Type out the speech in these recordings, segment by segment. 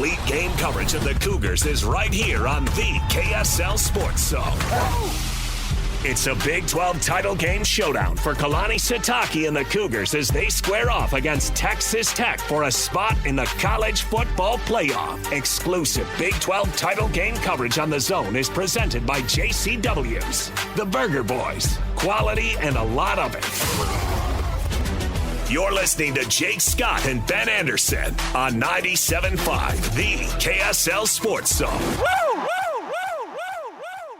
Complete game coverage of the Cougars is right here on the KSL Sports Zone. It's a Big 12 title game showdown for Kalani Sitake and the Cougars as they square off against Texas Tech for a spot in the college football playoff. Exclusive Big 12 title game coverage on the Zone is presented by JCW's, the Burger Boys. Quality and a lot of it. You're listening to Jake Scott and Ben Anderson on 97.5, the KSL Sports Zone.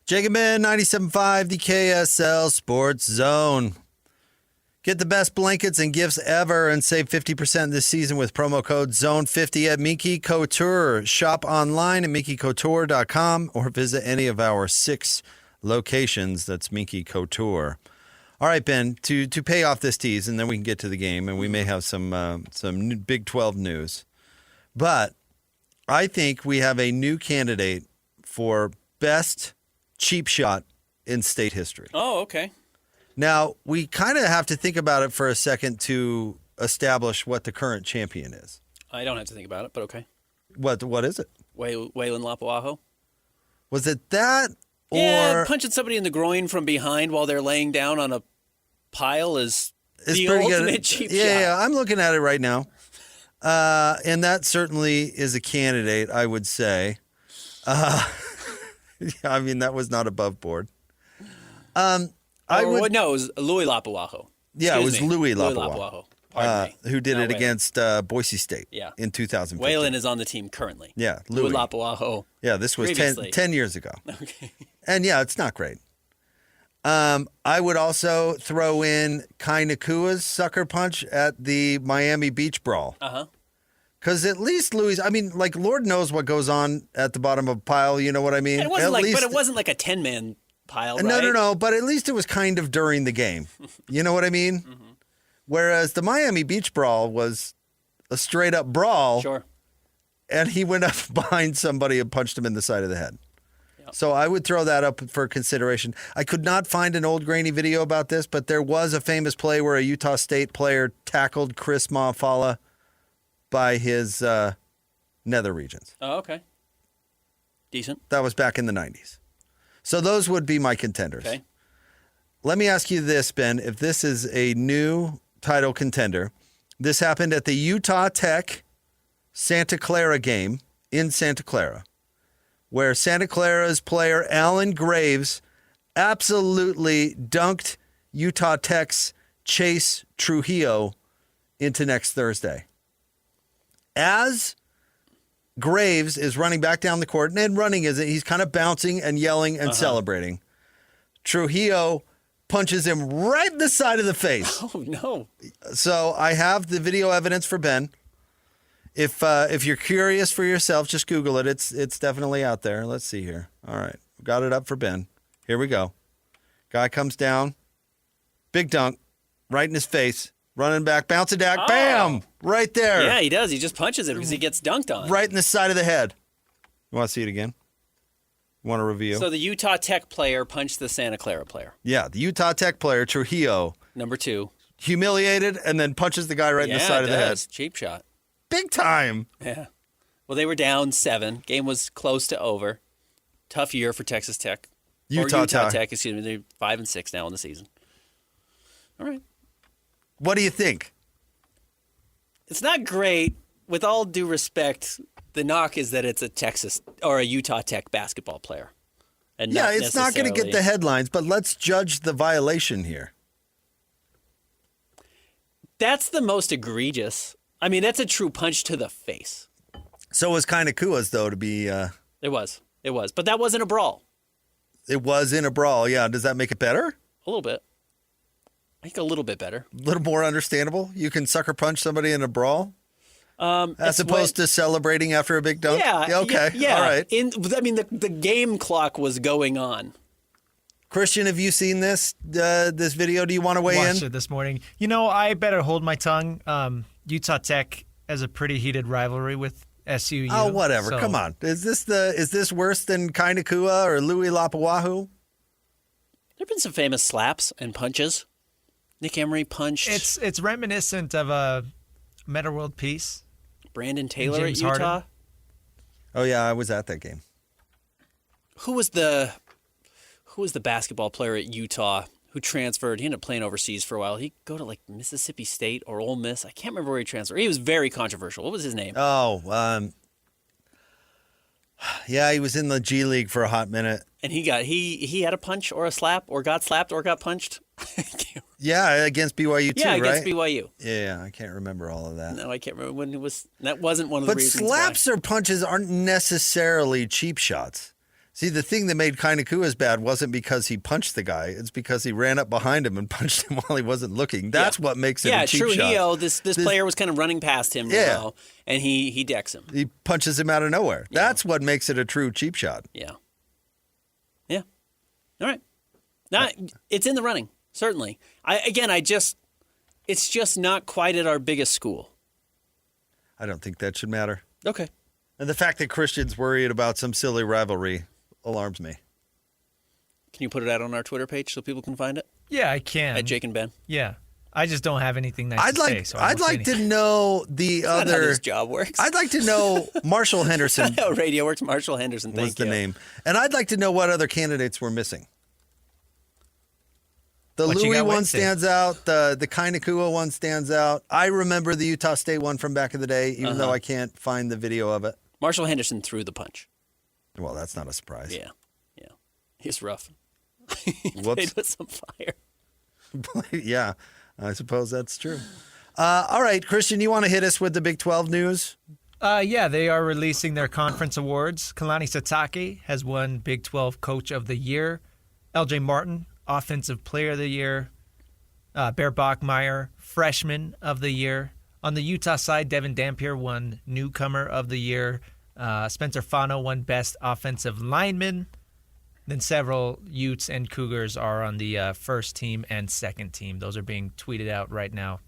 Jake and Ben, 97.5, the KSL Sports Zone. Get the best blankets and gifts ever and save 50% this season with promo code ZONE50 at Minky Couture. Shop online at minkycouture.com or visit any of our 6 locations. That's Minky Couture. All right, Ben, to pay off this tease, and then we can get to the game, and we may have some new Big 12 news. But I think we have a new candidate for best cheap shot in state history. Oh, okay. Now, we kind of have to think about it for a second to establish what the current champion is. I don't have to think about it, but okay. What is it? Waylon Lapuaho? Was it that? Yeah, punching somebody in the groin from behind while they're laying down on a pile is the ultimate cheap shot. Yeah, I'm looking at it right now. And that certainly is a candidate, I would say. I mean, that was not above board. No, it was Louis Lapuaho. Yeah, it was Louis Lapuaho. Pardon me. Who did it against Boise State in 2015. Waylon is on the team currently. Yeah, Louis Lapuaho. Yeah, this was 10 years ago. Okay. And yeah, it's not great. I would also throw in Kai Nakua's sucker punch at the Miami Beach Brawl. Uh-huh. Because at least Louis, I mean, like, Lord knows what goes on at the bottom of a pile, you know what I mean? But it wasn't like a 10-man pile, right? No, but at least it was kind of during the game. You know what I mean? Mm-hmm. Whereas the Miami Beach Brawl was a straight-up brawl. Sure. And he went up behind somebody and punched him in the side of the head. Yep. So I would throw that up for consideration. I could not find an old grainy video about this, but there was a famous play where a Utah State player tackled Chris Maafala by his nether regions. Oh, okay. Decent. That was back in the 90s. So those would be my contenders. Okay. Let me ask you this, Ben. If this is a new title contender, this happened at the Utah Tech Santa Clara game in Santa Clara, where Santa Clara's player Alan Graves absolutely dunked Utah Tech's Chase Trujillo into next Thursday. As Graves is running back down the court, and running isn't, he's kind of bouncing and yelling and celebrating. Trujillo punches him right in the side of the face. Oh, no. So I have the video evidence for Ben. If you're curious for yourself, just Google it. It's definitely out there. Let's see here. All right. Got it up for Ben. Here we go. Guy comes down. Big dunk. Right in his face. Running back. Bouncing back. Oh. Bam! Right there. Yeah, he does. He just punches it because he gets dunked on. Right in the side of the head. You want to see it again? You want to review? So the Utah Tech player punched the Santa Clara player. Yeah, the Utah Tech player, Trujillo. Number 2. Humiliated and then punches the guy right in the side of the head. Cheap shot. Big time. Yeah. Well, they were down 7. Game was close to over. Tough year for Texas Tech. Utah Tech, excuse me. They're 5-6 now in the season. All right. What do you think? It's not great. With all due respect, the knock is that it's a Texas or a Utah Tech basketball player. And yeah, it's not going to get the headlines, but let's judge the violation here. That's the most egregious. I mean, that's a true punch to the face. So was Kai Nakua's, though, to be... It was. But that wasn't a brawl. It was in a brawl, yeah. Does that make it better? A little bit. I think a little bit better. A little more understandable? You can sucker punch somebody in a brawl? As opposed to celebrating after a big dunk? Yeah. Okay. Yeah. All right. The game clock was going on. Christian, have you seen this video? Do you want to weigh in? Watched it this morning. You know, I better hold my tongue. Utah Tech has a pretty heated rivalry with SUU. Oh, whatever. So. Come on. Is this worse than Kai Nakua or Louis Lapuaho? There have been some famous slaps and punches. Nick Emery punched. It's reminiscent of a Meta World Peace. Brandon Taylor at Utah. Oh, yeah, I was at that game. Who was the basketball player at Utah who transferred? He ended up playing overseas for a while. He'd go to like Mississippi State or Ole Miss. I can't remember where he transferred. He was very controversial. What was his name? Oh, yeah, he was in the G League for a hot minute. And he had a punch or a slap or got slapped or got punched. Yeah, against BYU too, yeah, right? against BYU. Yeah, I can't remember all of that. No, I can't remember when it was. That wasn't one of the reasons. But slaps or punches aren't necessarily cheap shots. See, the thing that made Kainakua's bad wasn't because he punched the guy. It's because he ran up behind him and punched him while he wasn't looking. That's what makes it a cheap shot. Yeah, Trujillo, this player was kind of running past him now, and he decks him. He punches him out of nowhere. Yeah. That's what makes it a true cheap shot. Yeah. Yeah. All right. Now, it's in the running, certainly. It's just not quite at our biggest school. I don't think that should matter. Okay. And the fact that Christian's worried about some silly rivalry alarms me. Can you put it out on our Twitter page so people can find it? Yeah, I can. At Jake and Ben? Yeah. I just don't have anything nice to say. So I'd like to know the That's other. not how this job works. I'd like to know Marshall Henderson. How radio works. Marshall Henderson. Thank was the you. name, and I'd like to know what other candidates were missing. The What you Louis got one Wednesday? stands out. The Kainakua one stands out. I remember the Utah State one from back in the day, even though I can't find the video of it. Marshall Henderson threw the punch. Well, that's not a surprise. Yeah. He's rough. Whoops. Played with some fire. Yeah, I suppose that's true. All right, Christian, you want to hit us with the Big 12 news? Yeah, they are releasing their conference awards. Kalani Sitake has won Big 12 Coach of the Year. LJ Martin, Offensive Player of the Year. Bear Bachmeier, Freshman of the Year. On the Utah side, Devin Dampier won Newcomer of the Year. Spencer Fano won Best Offensive Lineman. Then several Utes and Cougars are on the first team and second team. Those are being tweeted out right now.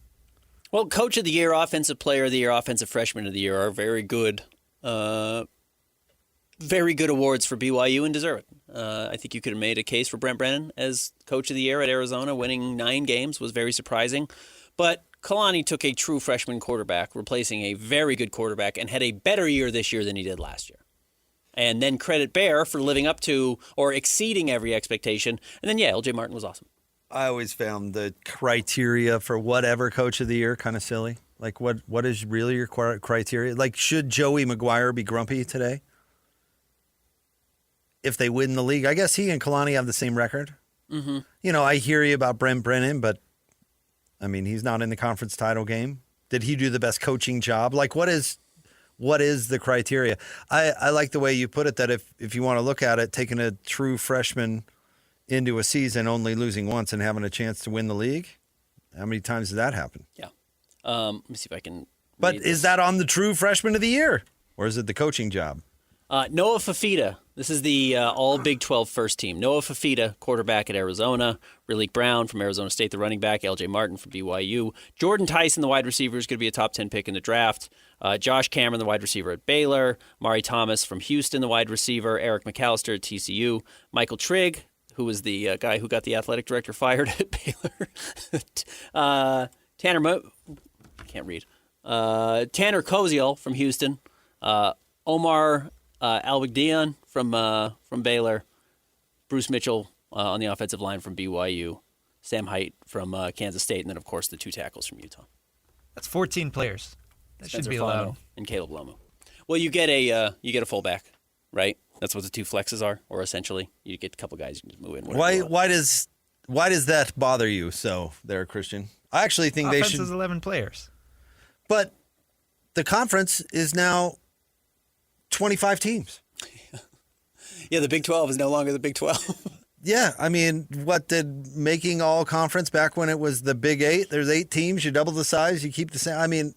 Well, Coach of the Year, Offensive Player of the Year, Offensive Freshman of the Year are very good awards for BYU and deserve it. I think you could have made a case for Brent Brennan as Coach of the Year at Arizona. Winning 9 games was very surprising. But Kalani took a true freshman quarterback, replacing a very good quarterback, and had a better year this year than he did last year. And then credit Bear for living up to or exceeding every expectation. And then, LJ Martin was awesome. I always found the criteria for whatever Coach of the Year kind of silly. Like, what is really your criteria? Like, should Joey McGuire be grumpy today if they win the league? I guess he and Kalani have the same record. Mm-hmm. You know, I hear you about Brent Brennan, but, I mean, he's not in the conference title game. Did he do the best coaching job? Like, what is the criteria? I like the way you put it, that if you want to look at it, taking a true freshman into a season, only losing once and having a chance to win the league, how many times did that happen? Yeah. Let me see if I can. But is that on the true freshman of the year, or is it the coaching job? Noah Fafita. This is the all Big 12 first team. Noah Fafita, quarterback at Arizona. Raleek Brown from Arizona State, the running back. LJ Martin from BYU. Jordan Tyson, the wide receiver, is going to be a top 10 pick in the draft. Josh Cameron, the wide receiver at Baylor. Mari Thomas from Houston, the wide receiver. Eric McAllister at TCU. Michael Trigg, who was the guy who got the athletic director fired at Baylor. Tanner Koziel from Houston. Omar Albigdian from Baylor. Bruce Mitchell on the offensive line from BYU. Sam Height from Kansas State. And then, of course, the 2 tackles from Utah. That's 14 players. That Spencer should be Fano allowed. and Caleb Lomu. Well, you get a fullback, right? That's what the 2 flexes are, or essentially you get a couple guys you can just move in. Why does that bother you so there, Christian? I actually think Offense they should. is 11 players. But the conference is now 25 teams. Yeah, the Big 12 is no longer the Big 12. Yeah, I mean, what did making all conference back when it was the Big 8? There's 8 teams. You double the size. You keep the same. I mean,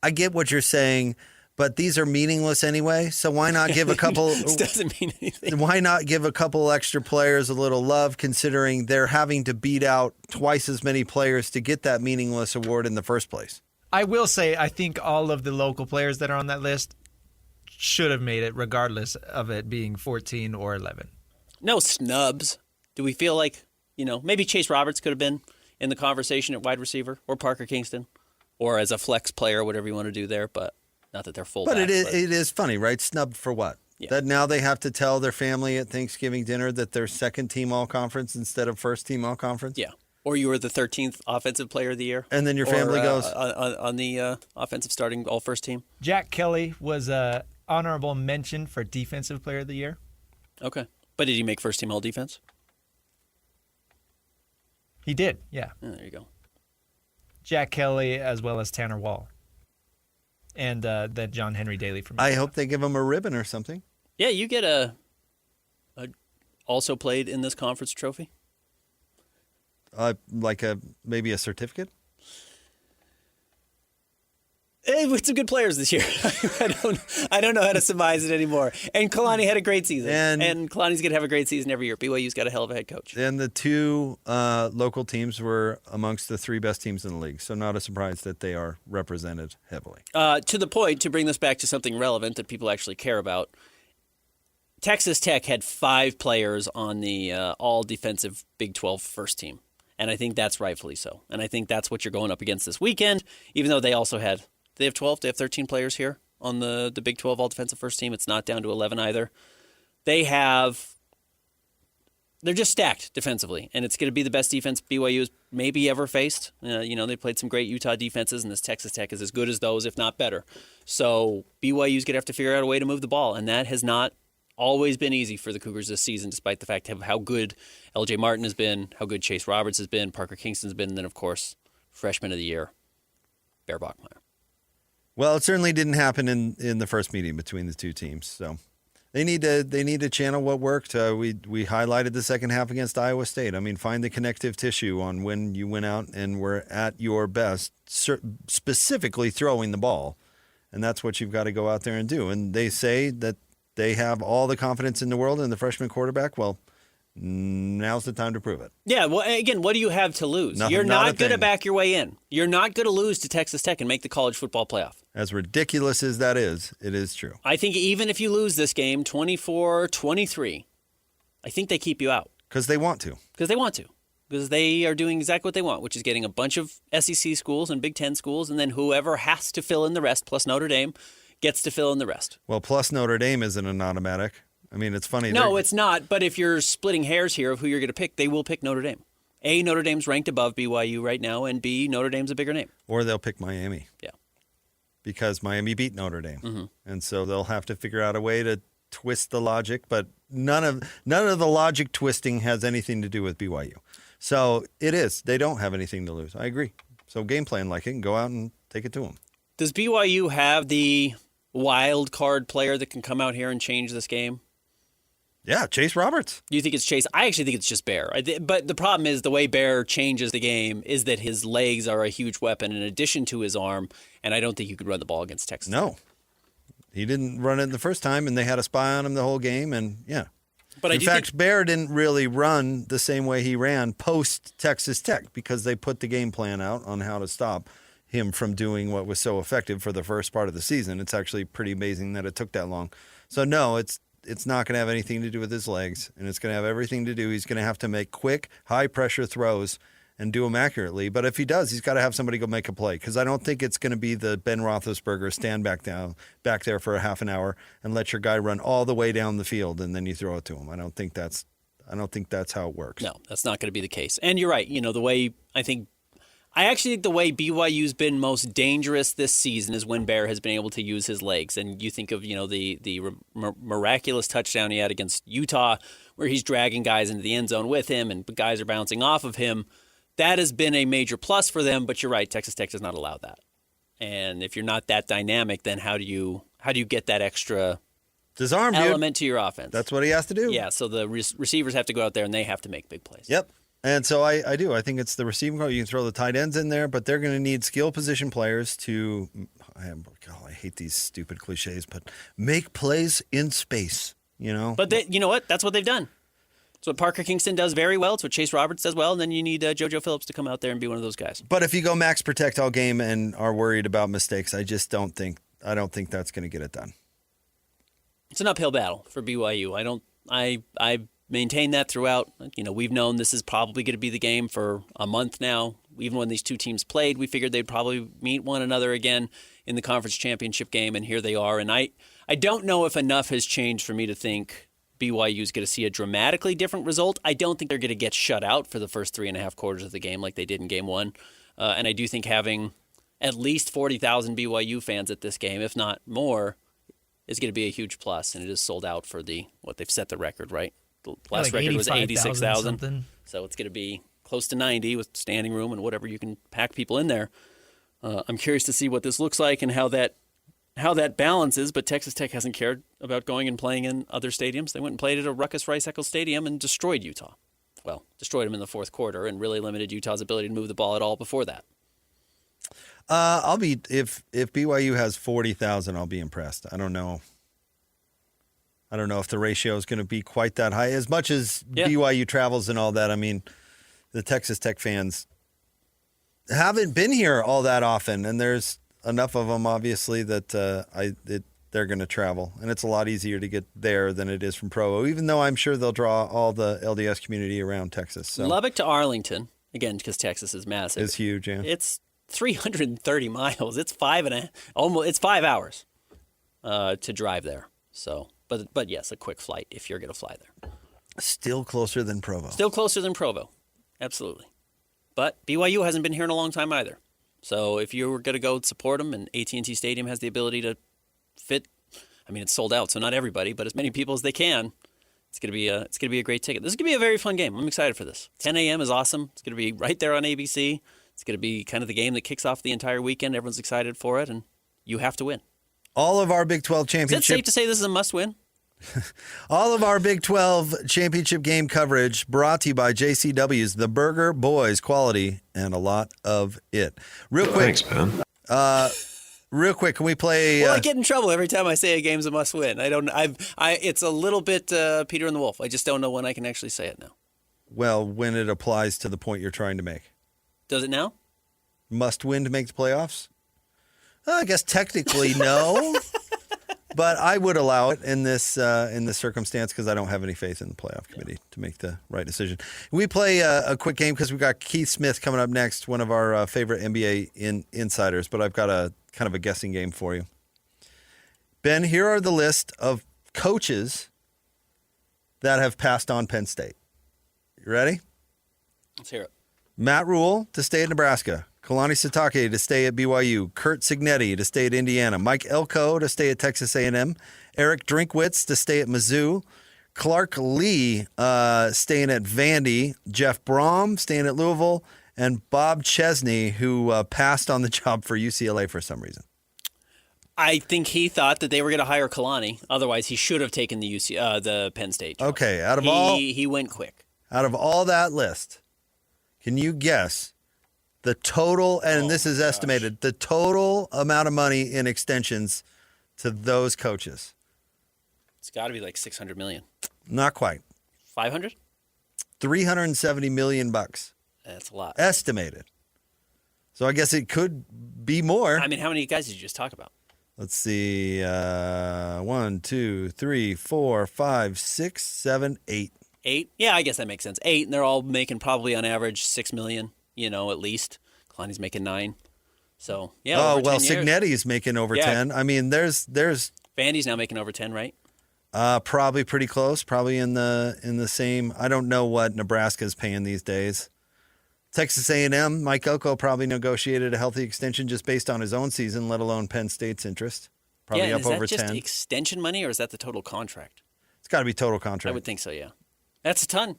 I get what you're saying, but these are meaningless anyway. So why not give a couple? This doesn't mean anything. Why not give a couple extra players a little love, considering they're having to beat out twice as many players to get that meaningless award in the first place? I will say, I think all of the local players that are on that list should have made it, regardless of it being 14 or 11. No snubs. Do we feel like, maybe Chase Roberts could have been in the conversation at wide receiver, or Parker Kingston, or as a flex player, whatever you want to do there, but not that they're full. But it is funny, right? Snubbed for what? That now they have to tell their family at Thanksgiving dinner that they're second team all conference instead of first team all conference. Yeah. Or you were the 13th offensive player of the year. And then your family goes on the offensive starting all first team. Jack Kelly was a honorable mention for defensive player of the year. Okay. But did he make first team all defense? He did, yeah. There you go. Jack Kelly as well as Tanner Wall. And then John Henry Daly from I hope they give him a ribbon or something. Yeah, you get a also played in this conference trophy. Like maybe a certificate? With some good players this year. I don't know how to surmise it anymore. And Kalani had a great season. And Kalani's going to have a great season every year. BYU's got a hell of a head coach. And the two local teams were amongst the three best teams in the league. So not a surprise that they are represented heavily. To the point, to bring this back to something relevant that people actually care about, Texas Tech had 5 players on the all-defensive Big 12 first team. And I think that's rightfully so. And I think that's what you're going up against this weekend, even though they also had... They have 12. They have 13 players here on the Big 12 all-defensive first team. It's not down to 11 either. They're just stacked defensively, and it's going to be the best defense BYU has maybe ever faced. They played some great Utah defenses, and this Texas Tech is as good as those, if not better. So BYU's going to have to figure out a way to move the ball, and that has not always been easy for the Cougars this season, despite the fact of how good LJ Martin has been, how good Chase Roberts has been, Parker Kingston's been, and then, of course, freshman of the year, Bear Bachmeier. Well, it certainly didn't happen in the first meeting between the two teams. So they need to channel what worked. We highlighted the second half against Iowa State. I mean, find the connective tissue on when you went out and were at your best, specifically throwing the ball. And that's what you've got to go out there and do. And they say that they have all the confidence in the world in the freshman quarterback. Well, now's the time to prove it. Yeah, well, again, what do you have to lose? You're not going to back your way in. You're not going to lose to Texas Tech and make the college football playoff. As ridiculous as that is, it is true. I think even if you lose this game 24-23, I think they keep you out. Because they want to. Because they are doing exactly what they want, which is getting a bunch of SEC schools and Big Ten schools, and then whoever has to fill in the rest, plus Notre Dame, gets to fill in the rest. Well, plus Notre Dame isn't an automatic. I mean, it's funny. No, it's not. But if you're splitting hairs here of who you're going to pick, they will pick Notre Dame. A, Notre Dame's ranked above BYU right now, and B, Notre Dame's a bigger name. Or they'll pick Miami. Yeah. Because Miami beat Notre Dame. Mm-hmm. And so they'll have to figure out a way to twist the logic, but none of the logic twisting has anything to do with BYU. So it is. They don't have anything to lose. I agree. So game plan like it and go out and take it to them. Does BYU have the wild card player that can come out here and change this game? Yeah, Chase Roberts. Do you think it's Chase? I actually think it's just Bear. But the problem is the way Bear changes the game is that his legs are a huge weapon in addition to his arm, and I don't think you could run the ball against Texas. No. He didn't run it the first time, and they had a spy on him the whole game, and yeah. But in fact, Bear didn't really run the same way he ran post-Texas Tech because they put the game plan out on how to stop him from doing what was so effective for the first part of the season. It's actually pretty amazing that it took that long. So, no, it's not going to have anything to do with his legs, and it's going to have everything to do. He's going to have to make quick, high-pressure throws and do them accurately. But if he does, he's got to have somebody go make a play because I don't think it's going to be the Ben Roethlisberger stand back there for a half an hour and let your guy run all the way down the field and then you throw it to him. I don't think that's how it works. No, that's not going to be the case. And you're right. I actually think the way BYU's been most dangerous this season is when Bear has been able to use his legs. And you think of, the miraculous touchdown he had against Utah where he's dragging guys into the end zone with him and guys are bouncing off of him. That has been a major plus for them, but you're right, Texas Tech does not allow that. And if you're not that dynamic, then how do you get that extra disarm element to your offense? That's what he has to do. Yeah, so the receivers have to go out there and they have to make big plays. Yep. And so I do. I think it's the receiving core. You can throw the tight ends in there, but they're going to need skill position players to I hate these stupid cliches, but make plays in space, But you know what? That's what they've done. It's what Parker Kingston does very well. It's what Chase Roberts does well. And then you need JoJo Phillips to come out there and be one of those guys. But if you go max protect all game and are worried about mistakes, I don't think that's going to get it done. It's an uphill battle for BYU. I maintain that throughout. We've known this is probably going to be the game for a month now. even when these two teams played, we figured they'd probably meet one another again in the conference championship game, and here they are. And I don't know if enough has changed for me to think BYU is going to see a dramatically different result. I don't think they're going to get shut out for the first 3.5 quarters of the game like they did in game one. And I do think having at least 40,000 BYU fans at this game, if not more, is going to be a huge plus. And it is sold out for what they've set the record, right? The last record was 86,000. So it's going to be close to 90 with standing room and whatever you can pack people in there. I'm curious to see what this looks like and how that balances, but Texas Tech hasn't cared about going and playing in other stadiums. They went and played at a Ruckus Rice-Eccles Stadium and destroyed Utah. Well, destroyed them in the fourth quarter and really limited Utah's ability to move the ball at all before that. If BYU has 40,000, I'll be impressed. I don't know if the ratio is going to be quite that high. As much as BYU travels and all that, I mean, the Texas Tech fans haven't been here all that often, and there's enough of them, obviously, that they're going to travel. And it's a lot easier to get there than it is from Provo, even though I'm sure they'll draw all the LDS community around Texas. So. Lubbock to Arlington, again, because Texas is massive. It's huge, yeah. It's 330 miles. It's 5 hours to drive there. So, but yes, a quick flight if you're going to fly there. Still closer than Provo. Still closer than Provo, absolutely. But BYU hasn't been here in a long time either. So if you were going to go support them, and AT&T Stadium has the ability to fit, I mean, it's sold out, so not everybody, but as many people as they can. It's going to be a great ticket. This is going to be a very fun game. I'm excited for this. 10 a.m. is awesome. It's going to be right there on ABC. It's going to be kind of the game that kicks off the entire weekend. Everyone's excited for it, and you have to win. All of our Big 12 championship. Is it safe to say this is a must-win? All of our Big 12 championship game coverage brought to you by JCW's The Burger Boys, quality and a lot of it. Real quick. Thanks, man. Real quick, can we play? Well, I get in trouble every time I say a game's a must-win. It's a little bit Peter and the Wolf. I just don't know when I can actually say it now. Well, when it applies to the point you're trying to make. Does it now? Must win to make the playoffs? I guess technically no. But I would allow it in this circumstance because I don't have any faith in the playoff committee to make the right decision. We play a quick game because we've got Keith Smith coming up next, one of our favorite NBA insiders. But I've got a kind of a guessing game for you. Ben, here are the list of coaches that have passed on Penn State. You ready? Let's hear it. Matt Rule to stay at Nebraska. Kalani Sitake to stay at BYU. Kurt Signetti to stay at Indiana. Mike Elko to stay at Texas A&M. Eric Drinkwitz to stay at Mizzou. Clark Lee staying at Vandy. Jeff Brom staying at Louisville. And Bob Chesney, who passed on the job for UCLA for some reason. I think he thought that they were going to hire Kalani. Otherwise, he should have taken the Penn State job. Okay, he went quick. Out of all that list, can you guess the total, and this is estimated, the total amount of money in extensions to those coaches? It's got to be like $600 million. Not quite. 500? $370 million. That's a lot. Estimated. So I guess it could be more. I mean, how many guys did you just talk about? Let's see. 1, 2, 3, 4, 5, 6, 7, 8. 8? Yeah, I guess that makes sense. 8, and they're all making probably on average $6 million, at least. Kalani's making 9. So, yeah. Oh, well, Signetti's making over 10. I mean, there's Vandy's now making over 10, right? Probably pretty close. Probably in the same. I don't know what Nebraska's paying these days. Texas A&M, Mike Elko probably negotiated a healthy extension just based on his own season, let alone Penn State's interest. Probably up over 10. Is that just extension money, or is that the total contract? It's got to be total contract. I would think so, yeah. That's a ton.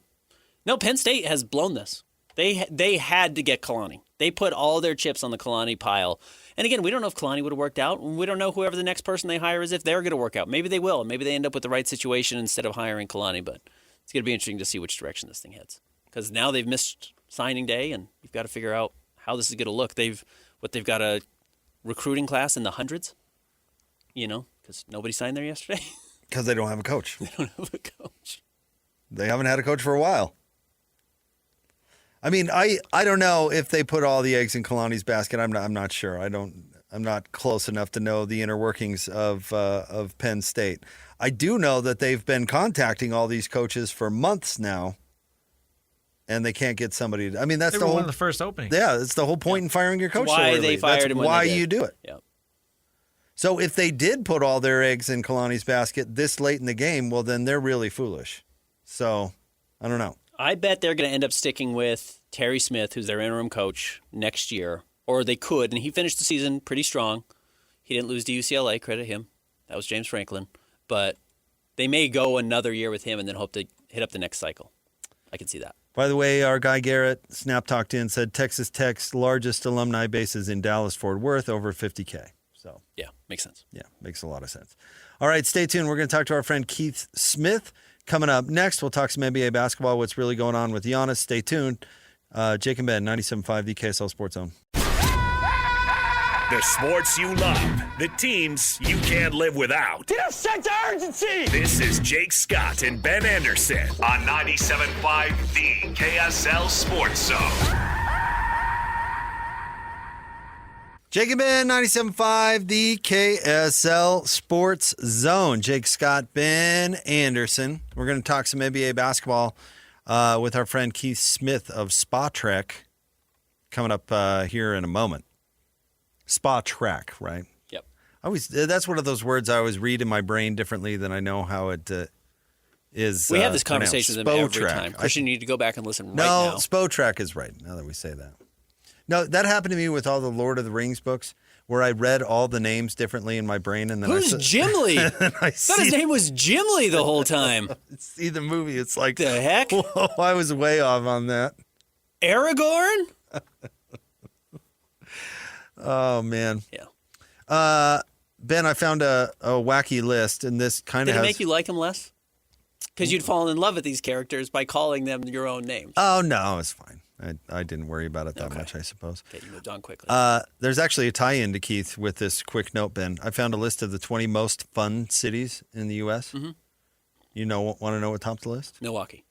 No, Penn State has blown this. They had to get Kalani. They put all their chips on the Kalani pile. And again, we don't know if Kalani would have worked out. We don't know whoever the next person they hire is, if they're going to work out. Maybe they will. Maybe they end up with the right situation instead of hiring Kalani. But it's going to be interesting to see which direction this thing heads. Because now they've missed signing day, and you've got to figure out how this is going to look. They've got a recruiting class in the hundreds, because nobody signed there yesterday. Because they don't have a coach. They don't have a coach. They haven't had a coach for a while. I mean, I don't know if they put all the eggs in Kalani's basket. I'm not sure. I'm not close enough to know the inner workings of Penn State. I do know that they've been contacting all these coaches for months now, and they can't get somebody. I mean, that's They the were whole. one of the first openings. Yeah, it's the whole point in firing your coach. Why so they early. fired That's him when why they did. you do it. Yeah. So if they did put all their eggs in Kalani's basket this late in the game, well, then they're really foolish. So I don't know. I bet they're going to end up sticking with Terry Smith, who's their interim coach, next year. Or they could, and he finished the season pretty strong. He didn't lose to UCLA, credit him. That was James Franklin. But they may go another year with him and then hope to hit up the next cycle. I can see that. By the way, our guy Garrett snap talked in, said Texas Tech's largest alumni base is in Dallas-Fort Worth, over 50K. So Yeah, makes sense. yeah, makes a lot of sense. All right, stay tuned. We're going to talk to our friend Keith Smith. Coming up next, we'll talk some NBA basketball, what's really going on with Giannis. Stay tuned. Jake and Ben, 97.5, the KSL Sports Zone. The sports you love, the teams you can't live without. Get a sense of urgency! This is Jake Scott and Ben Anderson on 97.5, the KSL Sports Zone. Jake and Ben, 97.5, the KSL Sports Zone. Jake Scott, Ben Anderson. We're going to talk some NBA basketball with our friend Keith Smith of Sportrac coming up here in a moment. Sportrac, right? Yep. That's one of those words I always read in my brain differently than I know how it is. We have this conversation with them every Spotrac. time. Christian, you need to go back and listen right No, now. Spotrac is right, now that we say that. No, that happened to me with all the Lord of the Rings books, where I read all the names differently in my brain, and then Who's Gimli? I thought his name was Gimli the whole time. see the movie. It's like, The heck? whoa, I was way off on that. Aragorn? Oh man. Yeah. Ben, I found a wacky list, and this kind Did of it has. make you like him less? Because you'd fallen in love with these characters by calling them your own names. Oh no, it's fine. I didn't worry about it that much, I suppose. Okay, you moved on quickly. There's actually a tie-in to Keith with this quick note, Ben. I found a list of the 20 most fun cities in the U.S. Mm-hmm. You want to know what topped the list? Milwaukee.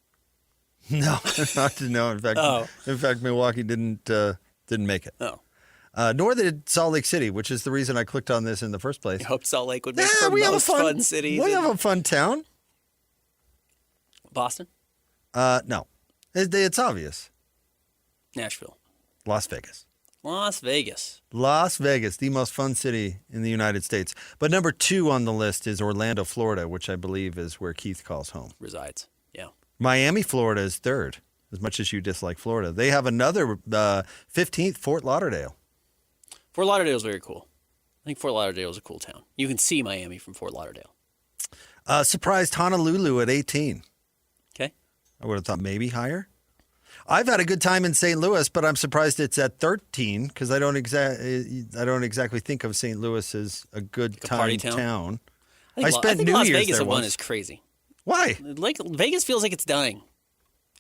No, not to know. In fact, Milwaukee didn't make it. Oh. Nor did Salt Lake City, which is the reason I clicked on this in the first place. I hope Salt Lake would make Yeah, the most fun cities. We have a fun town. Boston? No, it's obvious. Nashville. Las Vegas. Las Vegas. Las Vegas, the most fun city in the United States. But number 2 on the list is Orlando, Florida, which I believe is where Keith calls home. Resides. Yeah. Miami, Florida is 3rd, as much as you dislike Florida. They have another 15th, Fort Lauderdale. Fort Lauderdale is very cool. I think Fort Lauderdale is a cool town. You can see Miami from Fort Lauderdale. Surprised Honolulu at 18. Okay. I would have thought maybe higher. I've had a good time in St. Louis, but I'm surprised it's at 13 because I don't exactly think of St. Louis as a good a party time town? I spent New Las Year's Vegas there at 1 once. is crazy. Why? Like Vegas feels like it's dying.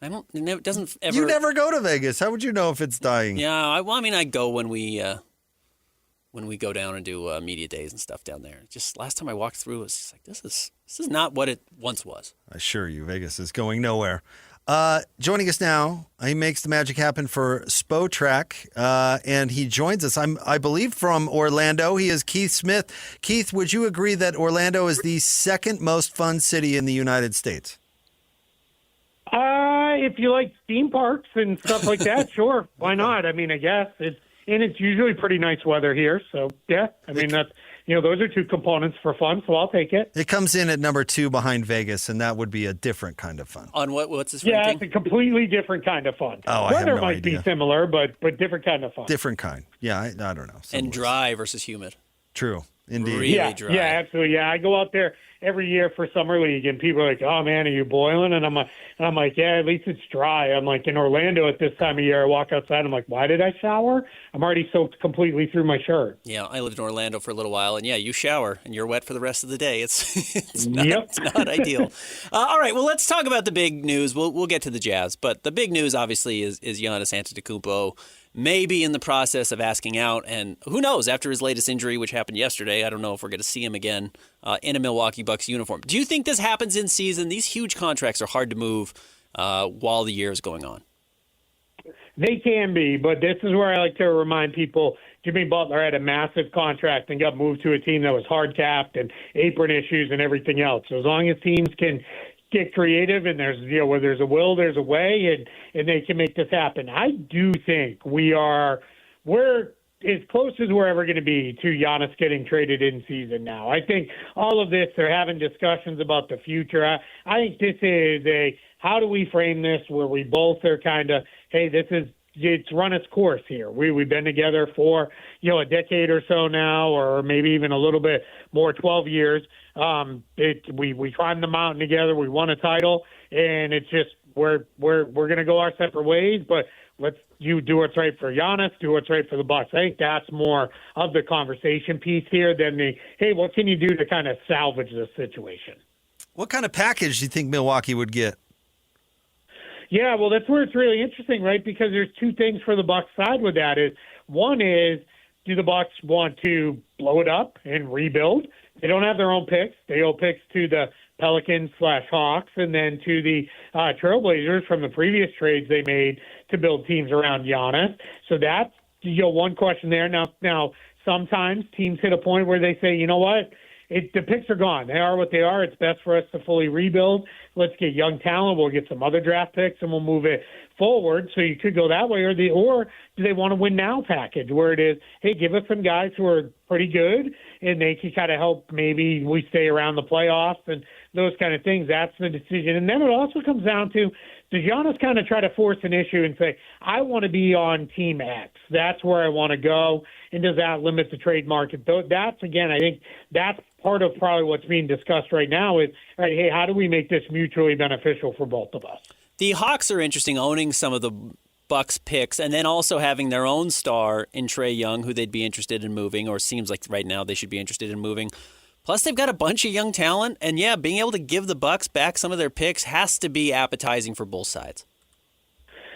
It doesn't ever. You never go to Vegas. How would you know if it's dying? Yeah, I go when we go down and do media days and stuff down there. Just last time I walked through, it was just like this is not what it once was. I assure you, Vegas is going nowhere. Joining us now, he makes the magic happen for Spotrac, and he joins us, I believe, from Orlando. He is Keith Smith. Keith, would you agree that Orlando is the second most fun city in the United States? If you like theme parks and stuff like that, sure. Why not? I mean, I guess it's usually pretty nice weather here. So yeah, I mean, that's, those are 2 components for fun. So I'll take it. It comes in at number 2 behind Vegas, and that would be a different kind of fun. On what's this Yeah, ranking? it's a completely different kind of fun. Oh, I have Weather no might idea. be similar, but different kind of fun. Different kind. Yeah, I don't know. Some And ways. dry versus humid. True. Indeed. Really yeah, dry. yeah, absolutely. Yeah, I go out there every year for summer league, and people are like, "Oh man, are you boiling?" And I'm like, "Yeah, at least it's dry." I'm like, in Orlando at this time of year, I walk outside, I'm like, "Why did I shower? I'm already soaked completely through my shirt." Yeah, I lived in Orlando for a little while, and yeah, you shower and you're wet for the rest of the day. It's Yep. not ideal. All right, well, let's talk about the big news. We'll get to the Jazz, but the big news obviously is Giannis Antetokounmpo maybe in the process of asking out, and who knows, after his latest injury, which happened yesterday, I don't know if we're going to see him again in a Milwaukee Bucks uniform. Do you think this happens in season? These huge contracts are hard to move while the year is going on. They can be, but this is where I like to remind people Jimmy Butler had a massive contract and got moved to a team that was hard capped and apron issues and everything else. So as long as teams can get creative, and there's where there's a will, there's a way, and they can make this happen. I do think we're as close as we're ever going to be to Giannis getting traded in season now. I think all of this, they're having discussions about the future. I think this is how do we frame this where we both are kind of, hey, it's run its course here. We've been together for, a decade or so now, or maybe even a little bit more, 12 years. We climbed the mountain together. We won a title, and it's just we're going to go our separate ways, but you do what's right for Giannis, do what's right for the Bucks. I think that's more of the conversation piece here than hey, what can you do to kind of salvage this situation? What kind of package do you think Milwaukee would get? Yeah, well, that's where it's really interesting, right? Because there's two things for the Bucks side with that. One is, do the Bucks want to blow it up and rebuild? They don't have their own picks. They owe picks to the Pelicans/Hawks and then to the Trailblazers from the previous trades they made to build teams around Giannis. So that's one question there. Now, sometimes teams hit a point where they say, you know what? The picks are gone. They are what they are. It's best for us to fully rebuild. Let's get young talent. We'll get some other draft picks, and we'll move it forward. So you could go that way, or do they want a win now package where it is, hey, give us some guys who are pretty good, and they can kind of help maybe we stay around the playoffs and those kind of things. That's the decision. And then it also comes down to, does Giannis kind of try to force an issue and say, I want to be on Team X. That's where I want to go. And does that limit the trade market? That's, again, I think that's part of probably what's being discussed right now is, all right, hey, how do we make this mutually beneficial for both of us? The Hawks are interesting, owning some of the Bucks picks and then also having their own star in Trae Young, who they'd be interested in moving, or seems like right now they should be interested in moving. Plus, they've got a bunch of young talent, and yeah, being able to give the Bucks back some of their picks has to be appetizing for both sides.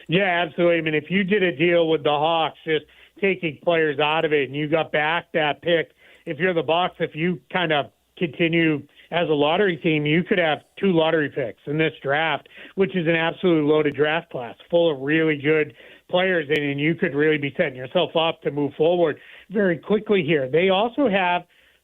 Yeah, absolutely. I mean, if you did a deal with the Hawks, just taking players out of it, and you got back that pick, if you're the Bucks, if you kind of continue as a lottery team, you could have 2 lottery picks in this draft, which is an absolutely loaded draft class full of really good players, and you could really be setting yourself up to move forward very quickly here. They also have,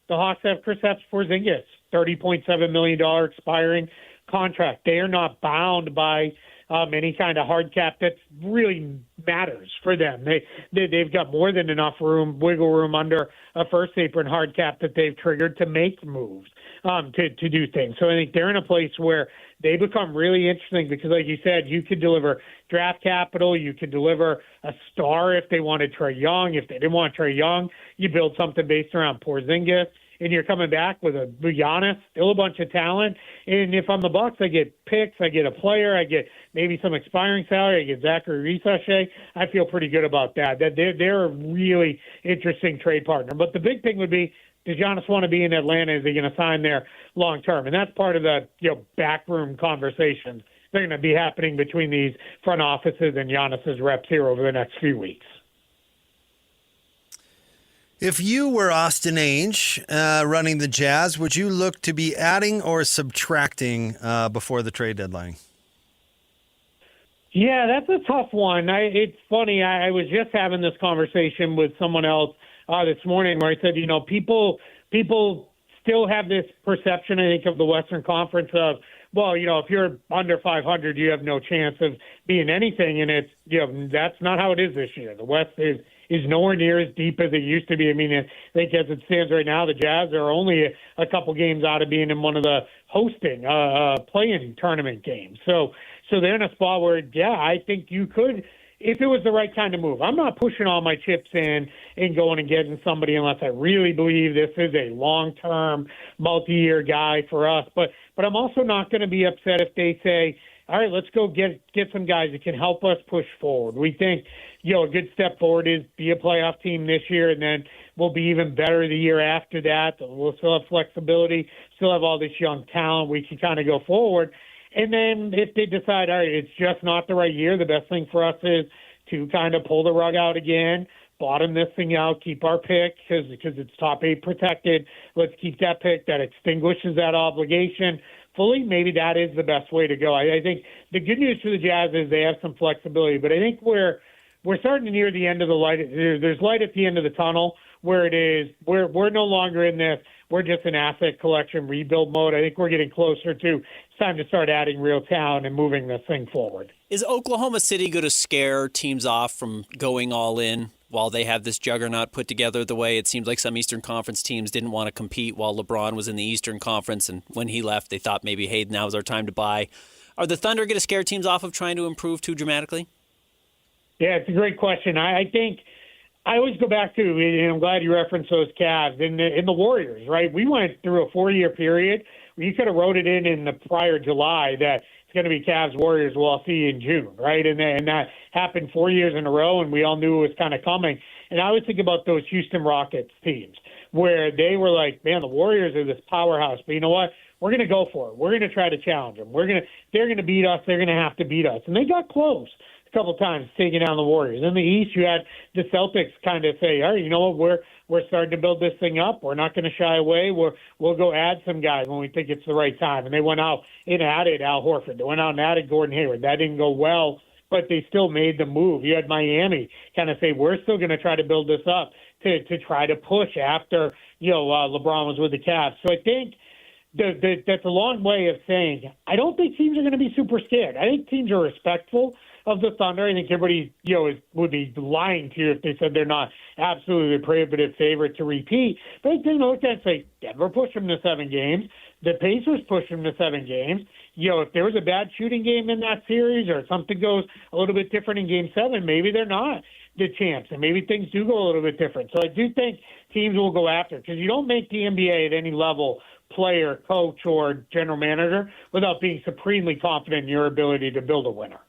the Hawks have Kristaps Porzingis, $30.7 million expiring contract. They are not bound by any kind of hard cap that really matters for them. They've got more than enough wiggle room under a first apron hard cap that they've triggered to make moves, to do things. So I think they're in a place where they become really interesting because, like you said, you could deliver draft capital, you could deliver a star if they wanted Trae Young. If they didn't want Trae Young, you build something based around Porzingis. And you're coming back with a Giannis, still a bunch of talent. And if I'm the Bucks, I get picks, I get a player, I get maybe some expiring salary, I get Zachary Risachet. I feel pretty good about that. That they're a really interesting trade partner. But the big thing would be, does Giannis want to be in Atlanta? Is he going to sign there long term? And that's part of the backroom conversations that are going to be happening between these front offices and Giannis's reps here over the next few weeks. If you were Austin Ainge running the Jazz, would you look to be adding or subtracting before the trade deadline? Yeah, that's a tough one. It's funny. I was just having this conversation with someone else this morning where I said, people still have this perception, I think, of the Western Conference of, well, if you're under 500, you have no chance of being anything. And it's, that's not how it is this year. The West is nowhere near as deep as it used to be. I mean, I think as it stands right now, the Jazz are only a couple games out of being in one of the hosting play-in tournament games. So they're in a spot where, yeah, I think you could, if it was the right kind of move. I'm not pushing all my chips in and going and getting somebody unless I really believe this is a long-term, multi-year guy for us. But I'm also not going to be upset if they say, all right, let's go get some guys that can help us push forward. We think, a good step forward is be a playoff team this year, and then we'll be even better the year after that. We'll still have flexibility, still have all this young talent. We can kind of go forward. And then if they decide, all right, it's just not the right year, the best thing for us is to kind of pull the rug out again, bottom this thing out, keep our pick because it's top 8 protected. Let's keep that pick that extinguishes that obligation fully. Maybe that is the best way to go. I think the good news for the Jazz is they have some flexibility, but I think we're starting to near the end of the light. There's light at the end of the tunnel where it is we're no longer in this. we're just in asset collection rebuild mode. I think we're getting closer to it's time to start adding real talent and moving this thing forward. Is Oklahoma City going to scare teams off from going all in while they have this juggernaut put together the way it seems like some Eastern Conference teams didn't want to compete while LeBron was in the Eastern Conference, and when he left, they thought maybe, hey, now's our time to buy. Are the Thunder going to scare teams off of trying to improve too dramatically? Yeah, it's a great question. I think I always go back to, and I'm glad you referenced those Cavs and the Warriors, right? We went through a 4-year period where you could have wrote it in the prior July that it's going to be Cavs Warriors. Well, I'll see you in June, right? And that happened 4 years in a row, and we all knew it was kind of coming. And I always think about those Houston Rockets teams where they were like, man, the Warriors are this powerhouse, but you know what? We're going to go for it. We're going to try to challenge them. They're going to beat us. They're going to have to beat us. And they got close a couple times taking down the Warriors. In the East, you had the Celtics kind of say, all right, you know what? We're starting to build this thing up. We're not going to shy away. We'll go add some guys when we think it's the right time. And they went out and added Al Horford. They went out and added Gordon Hayward. That didn't go well, but they still made the move. You had Miami kind of say, we're still going to try to build this up to try to push after, LeBron was with the Cavs. So I think that's a long way of saying I don't think teams are going to be super scared. I think teams are respectful of the Thunder. I think everybody, would be lying to you if they said they're not absolutely the prohibitive favorite to repeat. But I think they look at it and say, Denver pushed them to 7 games. The Pacers pushed them to 7 games. If there was a bad shooting game in that series or something goes a little bit different in Game 7, maybe they're not the champs, and maybe things do go a little bit different. So I do think teams will go after it because you don't make the NBA at any level, player, coach, or general manager, without being supremely confident in your ability to build a winner.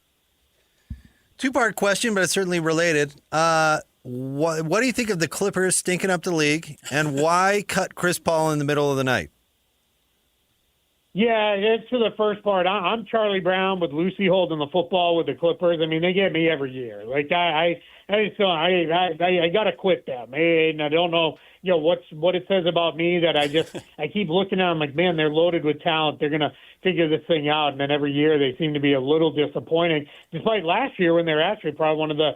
Two-part question, but it's certainly related. What do you think of the Clippers stinking up the league, and why cut Chris Paul in the middle of the night? Yeah, it's for the first part. I'm Charlie Brown with Lucy holding the football with the Clippers. I mean, they get me every year. Like I got to quit them, and I don't know, what it says about me that I keep looking at them like, man, they're loaded with talent. They're gonna figure this thing out, and then every year they seem to be a little disappointing. Despite last year when they're actually probably one of the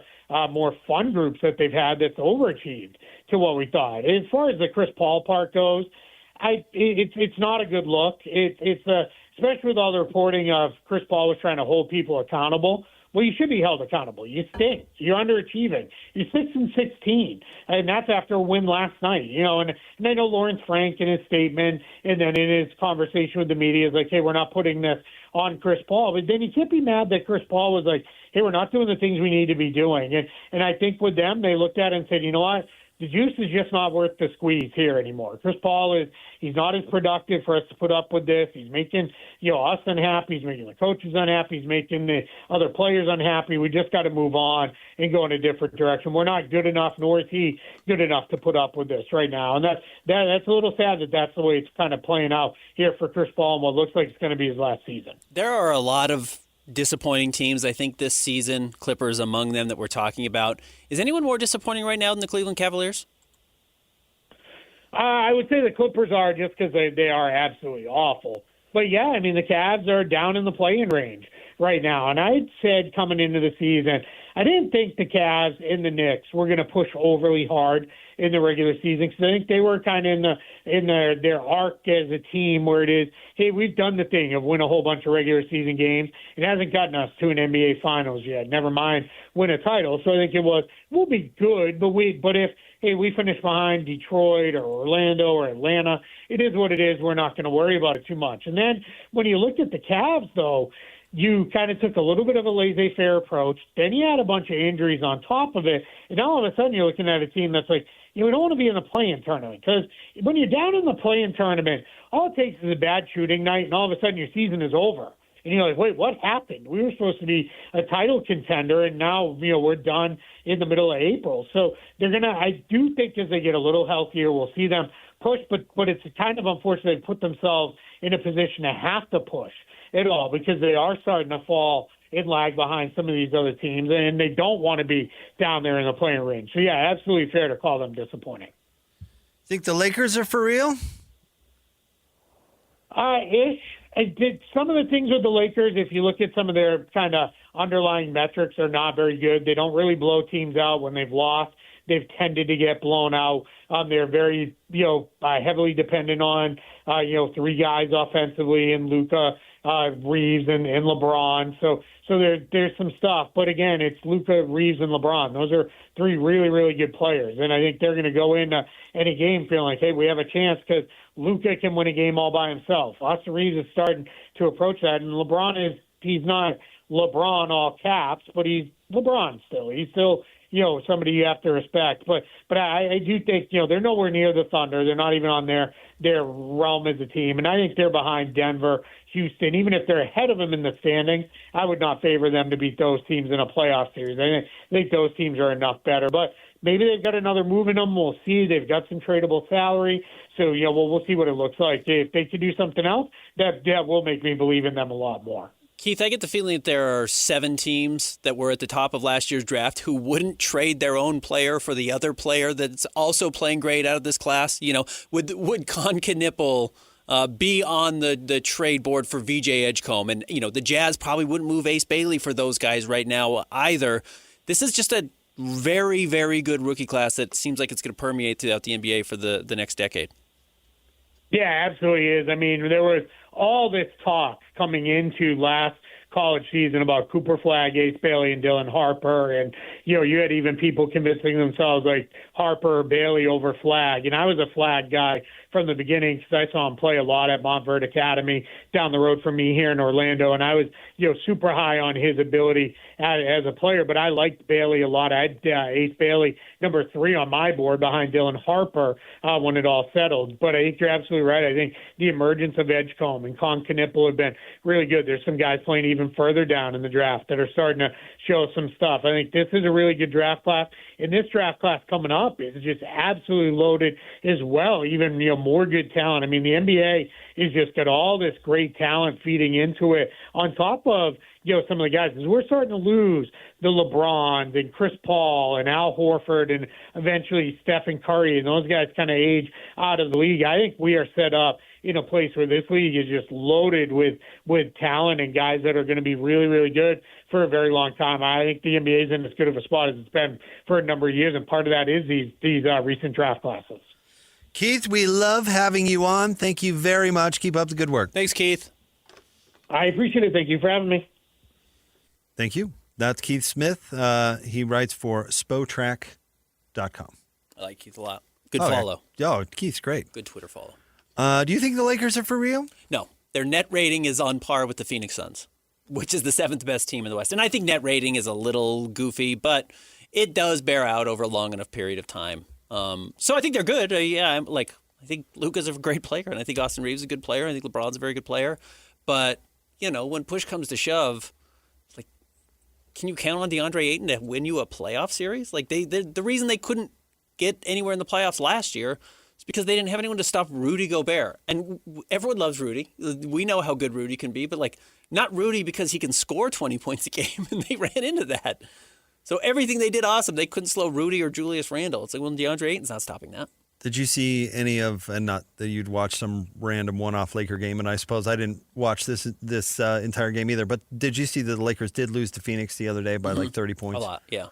more fun groups that they've had that's overachieved to what we thought. As far as the Chris Paul part goes, it's not a good look. It's especially with all the reporting of Chris Paul was trying to hold people accountable. Well, you should be held accountable. You stink. You're underachieving. You're 6-16, and that's after a win last night. And I know Lawrence Frank in his statement, and then in his conversation with the media, is like, hey, we're not putting this on Chris Paul. But then you can't be mad that Chris Paul was like, hey, we're not doing the things we need to be doing. And I think with them, they looked at it and said, you know what? The juice is just not worth the squeeze here anymore. Chris Paul he's not as productive for us to put up with this. He's making, us unhappy. He's making the coaches unhappy. He's making the other players unhappy. We just got to move on and go in a different direction. We're not good enough, nor is he good enough to put up with this right now. And that's a little sad that that's the way it's kind of playing out here for Chris Paul and what looks like it's going to be his last season. There are a lot of disappointing teams, I think, this season, Clippers among them, that we're talking about. Is anyone more disappointing right now than the Cleveland Cavaliers? I would say the Clippers are, just because they are absolutely awful. But, yeah, I mean, the Cavs are down in the play-in range right now. And I said coming into the season, I didn't think the Cavs and the Knicks were going to push overly hard in the regular season because I think they were kind of in their arc as a team where it is, hey, we've done the thing of win a whole bunch of regular season games. It hasn't gotten us to an NBA Finals yet. Never mind win a title. So I think we'll be good, but if we finish behind Detroit or Orlando or Atlanta, it is what it is. We're not going to worry about it too much. And then when you looked at the Cavs, though, you kind of took a little bit of a laissez-faire approach. Then you had a bunch of injuries on top of it. And all of a sudden you're looking at a team that's like, we don't want to be in the play-in tournament. Because when you're down in the play-in tournament, all it takes is a bad shooting night, and all of a sudden your season is over. And you're like, wait, what happened? We were supposed to be a title contender, and now we're done in the middle of April. So I do think as they get a little healthier, we'll see them push, but it's kind of unfortunate they put themselves in a position to have to push at all because they are starting to fall and lag behind some of these other teams, and they don't want to be down there in the playing range. So, yeah, absolutely fair to call them disappointing. Think the Lakers are for real? Ish. I did some of the things with the Lakers, if you look at some of their kind of underlying metrics, are not very good. They don't really blow teams out when they've lost. they've tended to get blown out. They're very, heavily dependent on, three guys offensively and Luka, Reeves, and LeBron. So there's some stuff. But again, it's Luka, Reeves, and LeBron. Those are three really, really good players. And I think they're going to go into any game feeling like, hey, we have a chance because Luka can win a game all by himself. Austin Reeves is starting to approach that. And he's not LeBron all caps, but he's LeBron still. He's still, somebody you have to respect. But I do think, they're nowhere near the Thunder. They're not even on their realm as a team. And I think they're behind Denver, Houston. Even if they're ahead of them in the standings, I would not favor them to beat those teams in a playoff series. I think those teams are enough better. But maybe they've got another move in them. We'll see. They've got some tradable salary. So, we'll see what it looks like. If they could do something else, that will make me believe in them a lot more. Keith, I get the feeling that there are 7 teams that were at the top of last year's draft who wouldn't trade their own player for the other player that's also playing great out of this class. Would Con Knipple be on the trade board for VJ Edgecombe? And, the Jazz probably wouldn't move Ace Bailey for those guys right now either. This is just a very, very good rookie class that seems like it's going to permeate throughout the NBA for the next decade. Yeah, absolutely is. I mean, there was all this talk coming into last college season about Cooper Flagg, Ace Bailey, and Dylan Harper. And, you had even people convincing themselves like Harper or Bailey over Flagg. And I was a Flagg guy from the beginning because I saw him play a lot at Montverde Academy down the road from me here in Orlando. And I was, super high on his ability as a player. But I liked Bailey a lot. I had Ace Bailey number 3 on my board behind Dylan Harper when it all settled. But I think you're absolutely right. I think the emergence of Edgecombe and Con Knipple have been really good. There's some guys playing even further down in the draft that are starting to show some stuff. I think this is a really good draft class. And this draft class coming up is just absolutely loaded as well, even, more good talent. I mean, the NBA is just got all this great talent feeding into it on top of, some of the guys. Because we're starting to lose the LeBrons and Chris Paul and Al Horford and eventually Stephen Curry, and those guys kind of age out of the league. I think we are set up in a place where this league is just loaded with talent and guys that are going to be really, really good for a very long time. I think the NBA is in as good of a spot as it's been for a number of years, and part of that is these recent draft classes. Keith, we love having you on. Thank you very much. Keep up the good work. Thanks, Keith. I appreciate it. Thank you for having me. Thank you. That's Keith Smith. He writes for Sportrac.com. I like Keith a lot. Good follow. Oh, Keith's great. Good Twitter follow. Do you think the Lakers are for real? No. Their net rating is on par with the Phoenix Suns, which is the 7th best team in the West. And I think net rating is a little goofy, but it does bear out over a long enough period of time. So I think they're good. I think Luka's a great player, and I think Austin Reeves is a good player. I think LeBron's a very good player. But, when push comes to shove, can you count on DeAndre Ayton to win you a playoff series? The reason they couldn't get anywhere in the playoffs last year is because they didn't have anyone to stop Rudy Gobert. And everyone loves Rudy. We know how good Rudy can be, but not Rudy because he can score 20 points a game, and they ran into that. So everything they did awesome. They couldn't slow Rudy or Julius Randle. It's DeAndre Ayton's not stopping that. Did you see any of, and not that you'd watch some random one-off Laker game, and I suppose I didn't watch this entire game either, but did you see that the Lakers did lose to Phoenix the other day by 30 points? A lot, yeah.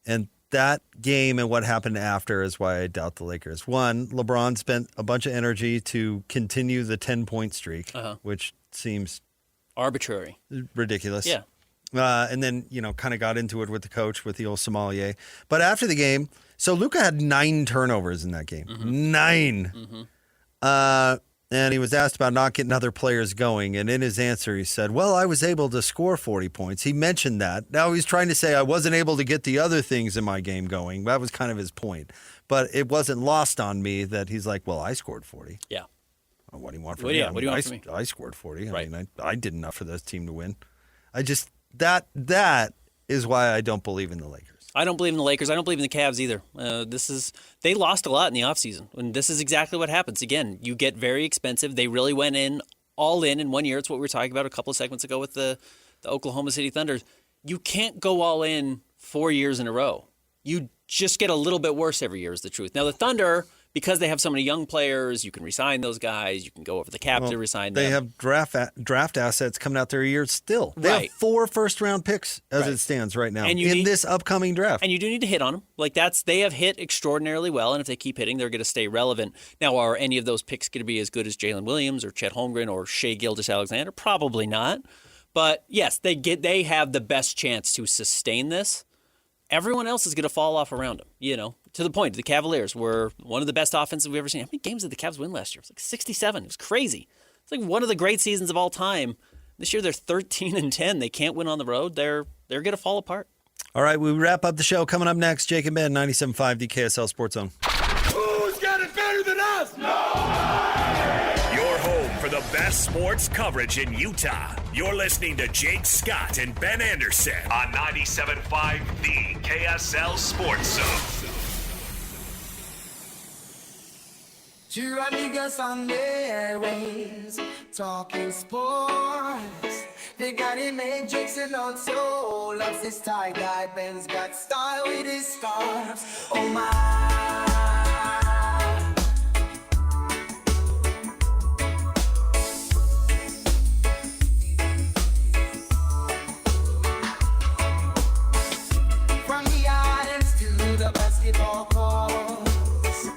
And that game and what happened after is why I doubt the Lakers. One, LeBron spent a bunch of energy to continue the 10-point streak, which seems arbitrary, ridiculous. Yeah. And then, kind of got into it with the coach, with the old sommelier. But after the game, so Luka had 9 turnovers in that game. 9. And he was asked about not getting other players going. And in his answer, he said, well, I was able to score 40 points. He mentioned that. Now he's trying to say I wasn't able to get the other things in my game going. That was kind of his point. But it wasn't lost on me that he's like, well, I scored 40. Yeah. Well, what do you want from me? Yeah, what do you want from me? I scored 40. Right. I mean, I did enough for this team to win. I just, that is why I don't believe in the Lakers. I don't believe in the Lakers. I don't believe in the Cavs either. They lost a lot in the offseason. And this is exactly what happens. Again, you get very expensive. They really went all in 1 year. It's what we were talking about a couple of segments ago with the Oklahoma City Thunder. You can't go all in 4 years in a row. You just get a little bit worse every year is the truth. Now, the Thunder because they have so many young players, you can resign those guys. You can go over the cap to resign them. They have draft assets coming out there a year still. They Right. have 4 first-round picks as Right. it stands right now And you in need- this upcoming draft. And you do need to hit on them. Like they have hit extraordinarily well, and if they keep hitting, they're going to stay relevant. Now, are any of those picks going to be as good as Jalen Williams or Chet Holmgren or Shea Gilgeous-Alexander? Probably not. But yes, they have the best chance to sustain this. Everyone else is going to fall off around them, to the point. The Cavaliers were one of the best offenses we've ever seen. How many games did the Cavs win last year? It was like 67. It was crazy. It's like one of the great seasons of all time. This year they're 13-10. They can't win on the road. They're going to fall apart. All right, we wrap up the show. Coming up next, Jake and Ben, 97.5, the KSL Sports Zone. Who's got it better than us? Your home for the best sports coverage in Utah. You're listening to Jake Scott and Ben Anderson on 97.5, the KSL Sports Zone. Two amigos on the airways, talking sports. They got him Matrix and also loves his tie-dye. Ben's got style with his scarves. Oh my. From the islands to the basketball courts.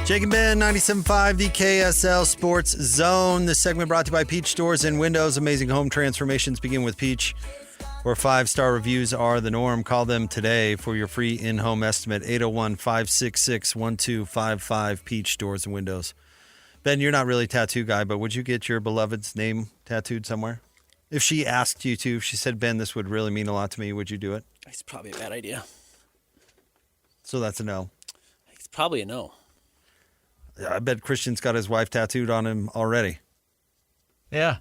Jake and Ben, 97.5, the KSL Sports Zone. This segment brought to you by Peach Doors and Windows. Amazing home transformations begin with Peach, where 5-star reviews are the norm. Call them today for your free in-home estimate, 801-566-1255, Peach Doors and Windows. Ben, you're not really a tattoo guy, but would you get your beloved's name tattooed somewhere? If she asked you to, if she said, Ben, this would really mean a lot to me, would you do it? It's probably a bad idea. So that's a no. It's probably a no. I bet Christian's got his wife tattooed on him already. Yeah.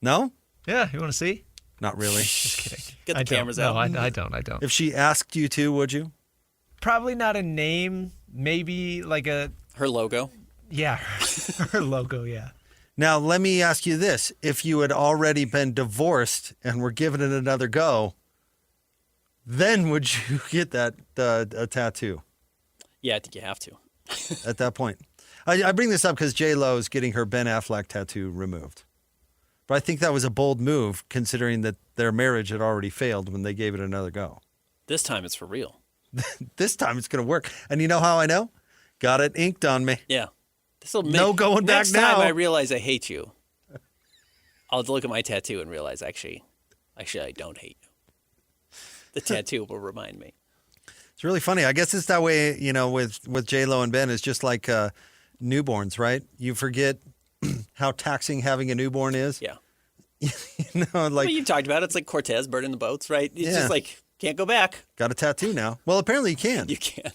No? Yeah, you want to see? Not really. Just kidding. Get the I cameras don't. out. No, I don't. If she asked you to, would you? Probably not a name. Maybe like a, Her logo. yeah, her logo, yeah. Now, let me ask you this. If you had already been divorced and were giving it another go, then would you get that a tattoo Yeah, I think you have to. at that point? I bring this up because J-Lo is getting her Ben Affleck tattoo removed. But I think that was a bold move considering that their marriage had already failed when they gave it another go. This time it's for real. This time it's going to work. And you know how I know? Got it inked on me. Yeah. This'll make, No going back next now. time I realize I hate you, I'll look at my tattoo and realize actually I don't hate you. The tattoo will remind me. It's really funny. I guess it's that way, with J-Lo and Ben. It's just like newborns, right? You forget how taxing having a newborn is. Yeah. Like But you talked about it. It's like Cortez burning the boats, right? It's Yeah. just like, can't go back. got a tattoo now. Well, apparently you can You can't.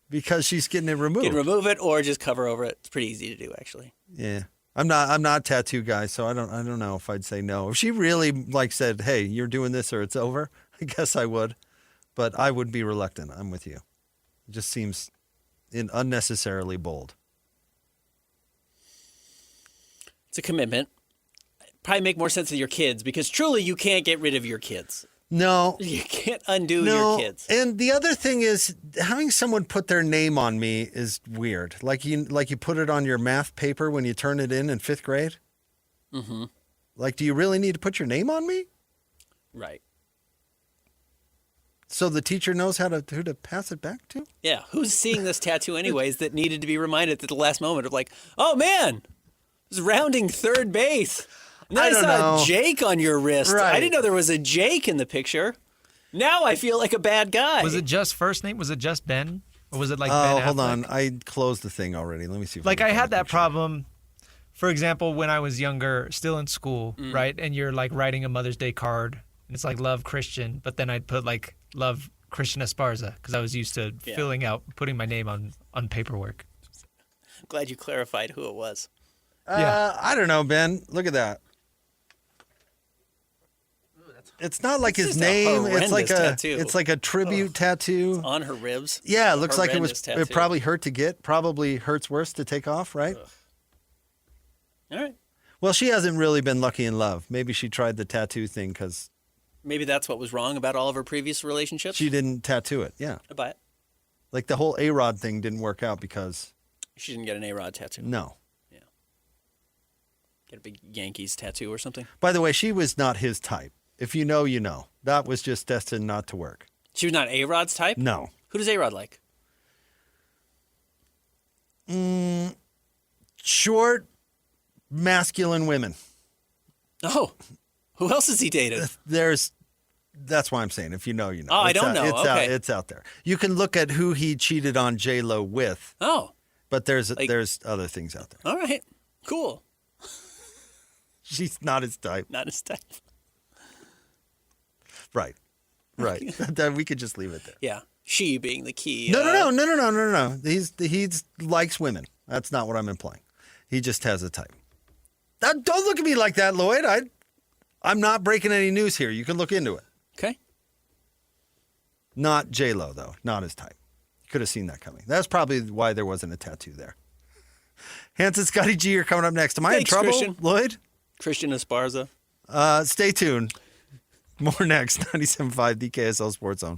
because she's getting it removed. You can remove it or just cover over it. It's pretty easy to do, actually. Yeah. I'm not a tattoo guy, so I don't know if I'd say no. If she really said, "Hey, you're doing this or it's over," I guess I would. But I would be reluctant. I'm with you. It just seems unnecessarily bold. It's a commitment. Probably make more sense with your kids because truly you can't get rid of your kids. No. You can't undo No, your kids. and the other thing is having someone put their name on me is weird. Like you put it on your math paper when you turn it in 5th grade. Mm-hmm. Like, do you really need to put your name on me Right. so the teacher knows who to pass it back to? Yeah. Who's seeing this tattoo anyways that needed to be reminded at the last moment of like, oh man, it was rounding third base. And then I I don't saw know. a Jake on your wrist. Right. I didn't know there was a Jake in the picture. Now I feel like a bad guy. Was it just first name? Was it just Ben? Or was it like Ben Oh, hold Affleck? on. I closed the thing already. Let me see. If Like can I find had the that picture. problem, for example, when I was younger, still in school, right? And you're like writing a Mother's Day card, and it's like love Christian, but then I'd put like love Christian Esparza because I was used to putting my name on paperwork. I'm glad you clarified who it was. Yeah. I don't know, Ben. Look at that. It's not like This his is a name. It's like horrendous tattoo. It's like a tribute tattoo. On her ribs. Yeah, it looks like it was. Horrendous tattoo. It probably hurt to get. Probably hurts worse to take off, right? All right. Well, she hasn't really been lucky in love. Maybe she tried the tattoo thing because Maybe that's what was wrong about all of her previous relationships. she didn't tattoo it. Yeah, I buy it. like the whole A-Rod thing didn't work out because She didn't get an A-Rod tattoo. No. Get a big Yankees tattoo or something. By the way, she was not his type. If you know, you know. That was just destined not to work. She was not A-Rod's type? No. Who does A-Rod like? Short, masculine women. Oh, who else has he dated? That's why I'm saying, if you know, you know. Oh, I don't know. Okay. It's out there. You can look at who he cheated on J-Lo with. Oh. But there's other things out there. All right. Cool. She's not his type. Not his type. Right. We could just leave it there. Yeah. She being the key. No. He likes women. That's not what I'm implying. He just has a type. Don't look at me like that, Lloyd. I'm not breaking any news here. You can look into it. Okay. Not J-Lo, though. Not his type. You could have seen that coming. That's probably why there wasn't a tattoo there. Hans and Scotty G are coming up next. Am I in trouble, Christian. Lloyd? Christian Esparza. Stay tuned. More next. 97.5 DKSL Sports Zone.